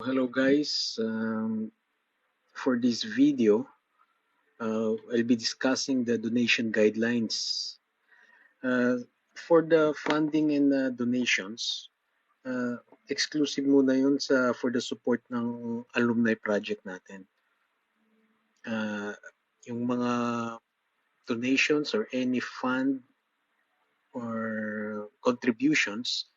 Hello guys. For this video, I'll be discussing the donation guidelines. Uh, for the funding and donations, exclusive muna yun for the support ng alumni project natin. Uh, yung mga donations or any fund or contributions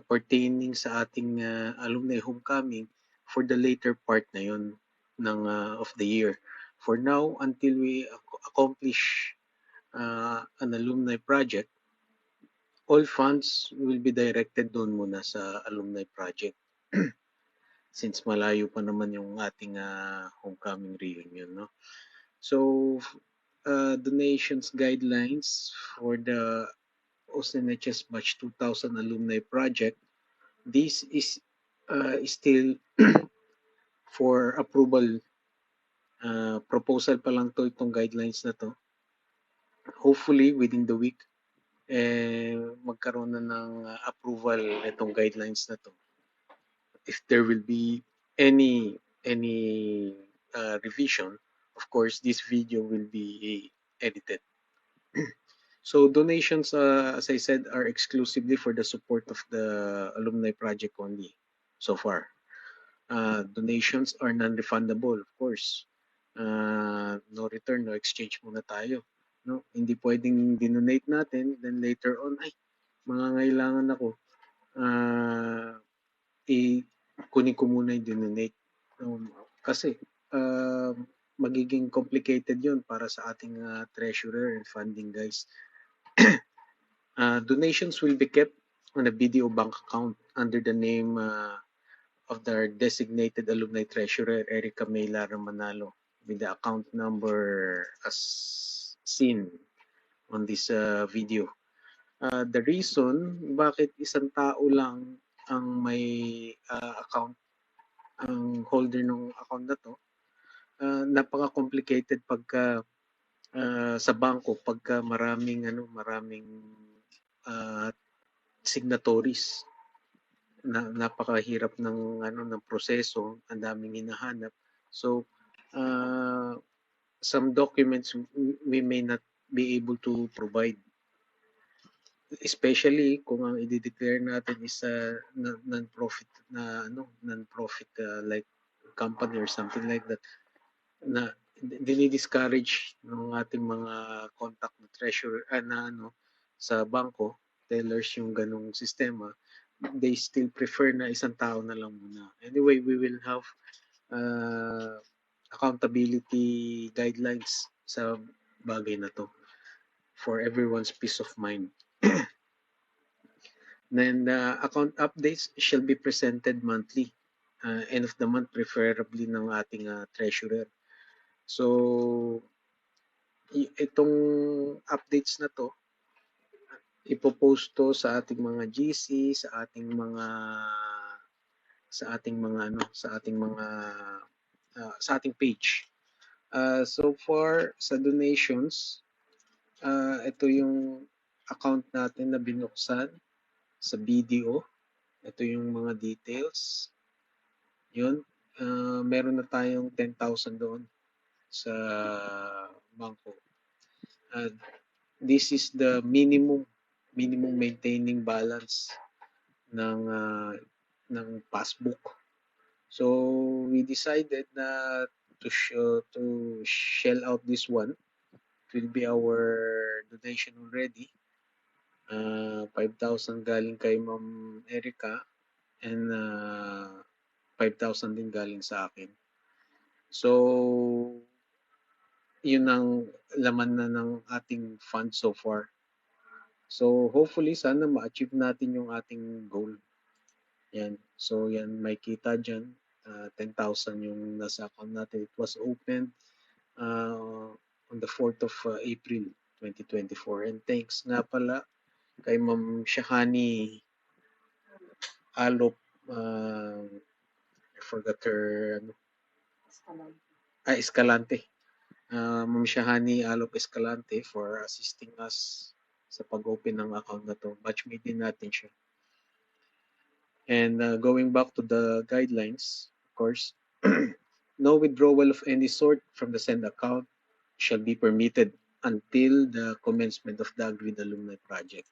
pertaining sa ating alumni homecoming for the later part na yun of the year. For now, until we accomplish an alumni project, all funds will be directed doon muna sa alumni project. Since malayo pa naman yung ating homecoming reunion, no? So, donations guidelines for the OSNHS Batch 2000 Alumni Project. This is still for approval. Proposal pa lang to, itong guidelines na to. Hopefully, within the week, magkaroon na ng approval itong guidelines na to. If there will be any revision, of course, this video will be edited. So donations, as I said, are exclusively for the support of the alumni project only so far. Donations are non-refundable, of course. No return, no exchange muna tayo. No? Hindi pwedeng dinonate natin, then later on, ay, mangangailangan ako. Kunin ko muna yung dinonate. Kasi, magiging complicated yun para sa ating treasurer and funding guys. Donations will be kept on a BDO bank account under the name of their designated alumni treasurer, Erica May Lara Manalo, with the account number as seen on this video. The reason bakit isang tao lang ang may account, ang holder ng account na to, napaka-complicated pagka sa bangko, pagka maraming signatories. Napakahirap ng proseso, ang daming hinahanap. So some documents we may not be able to provide, especially kung ang i-declare natin is non-profit non-profit like company or something like that, na dinidiscourage ng ating mga contact na treasurer sa bangko, tellers yung ganong sistema. They still prefer na isang tao na lang muna. Anyway, we will have accountability guidelines sa bagay na to for everyone's peace of mind. Then account updates shall be presented monthly, end of the month preferably ng ating treasurer. So itong updates na to, ipopost to sa ating mga GC, sa ating ating page. So far sa donations, ito yung account natin na binuksan sa BDO. Ito yung mga details. Yun, meron na tayong 10,000 doon sa bangko. This is the minimum maintaining balance ng passbook. So we decided na to shell out this one. It will be our donation already. 5,000 galing kay Ma'am Erica and 5,000 din galing sa akin. So yun ang laman na ng ating fund so far. So hopefully sana ma-achieve natin yung ating goal. Yan. So yan, may kita dyan. 10,000 yung nasa account natin. It was opened on the 4th of April 2024. And thanks nga pala kay Ma'am Shahani Alop, I forgot her, Escalante. Ma'am Shahani Alop Escalante for assisting us sa pag-open ng account na to. Batchmate din natin siya. And going back to the guidelines, of course, no withdrawal of any sort from the send account shall be permitted until the commencement of the agreed alumni project.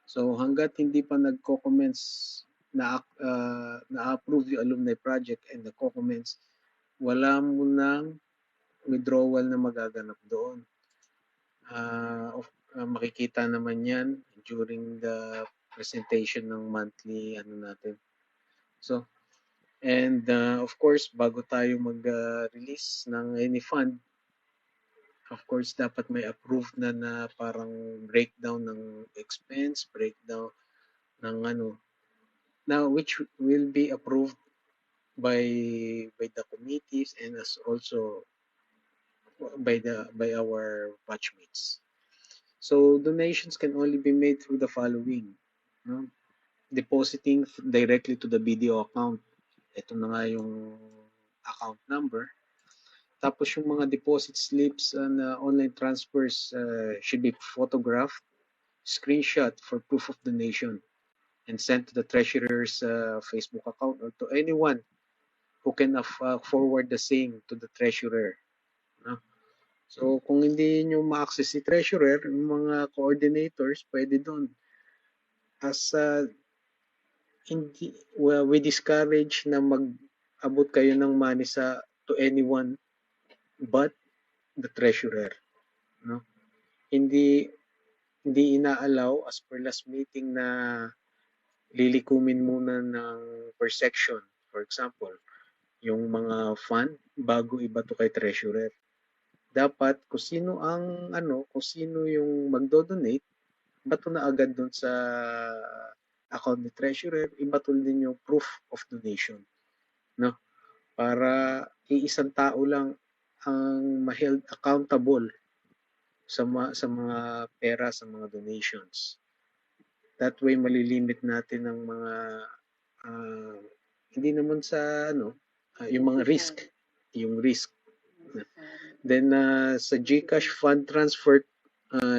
So hanggat hindi pa nagko-commence na-approve yung alumni project and nagko-commence, wala mo nang withdrawal na magaganap doon. Makikita naman yan during the presentation ng monthly natin. So, and of course, bago tayo mag-release ng any fund, of course, dapat may approved na parang breakdown ng expense, breakdown ng now which will be approved by the committees and as also by our batchmates. So donations can only be made through the following, no? Depositing directly to the BDO account. Ito na nga yung account number. Tapos yung mga deposit slips and online transfers should be photographed, screenshot for proof of donation, and sent to the treasurer's Facebook account or to anyone who can forward the same to the treasurer. No? So kung hindi nyo ma-access si treasurer, yung mga coordinators, pwede doon. As we discourage na mag-abot kayo ng money to anyone but the treasurer. No? Hindi ina-allow as per last meeting na lilikumin muna ng per section. For example, yung mga fund bago iba to kay treasurer. Dapat kung sino kung sino yung magdo-donate, bato na agad dun sa account ni treasurer, ibatol din yung proof of donation, no? Para iisang tao lang ang ma-held accountable sa mga pera, sa mga donations. That way malilimit natin ang mga hindi naman sa yung mga risk. Then sa GCash fund transfer,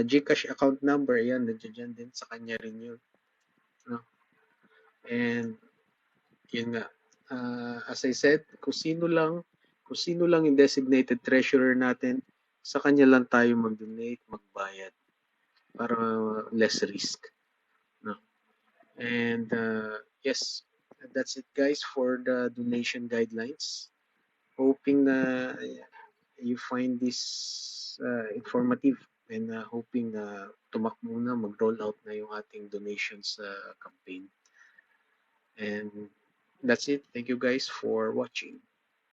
GCash account number, yan, nandiyan din sa kanya rin yun. No? And yun nga, as I said, kung sino lang yung designated treasurer natin, sa kanya lang tayo mag-donate, magbayad para less risk. No? And yes, that's it guys for the donation guidelines. Hoping na you find this informative and hoping na tumakbo na, mag-roll out na yung ating donations campaign. And that's it. Thank you guys for watching.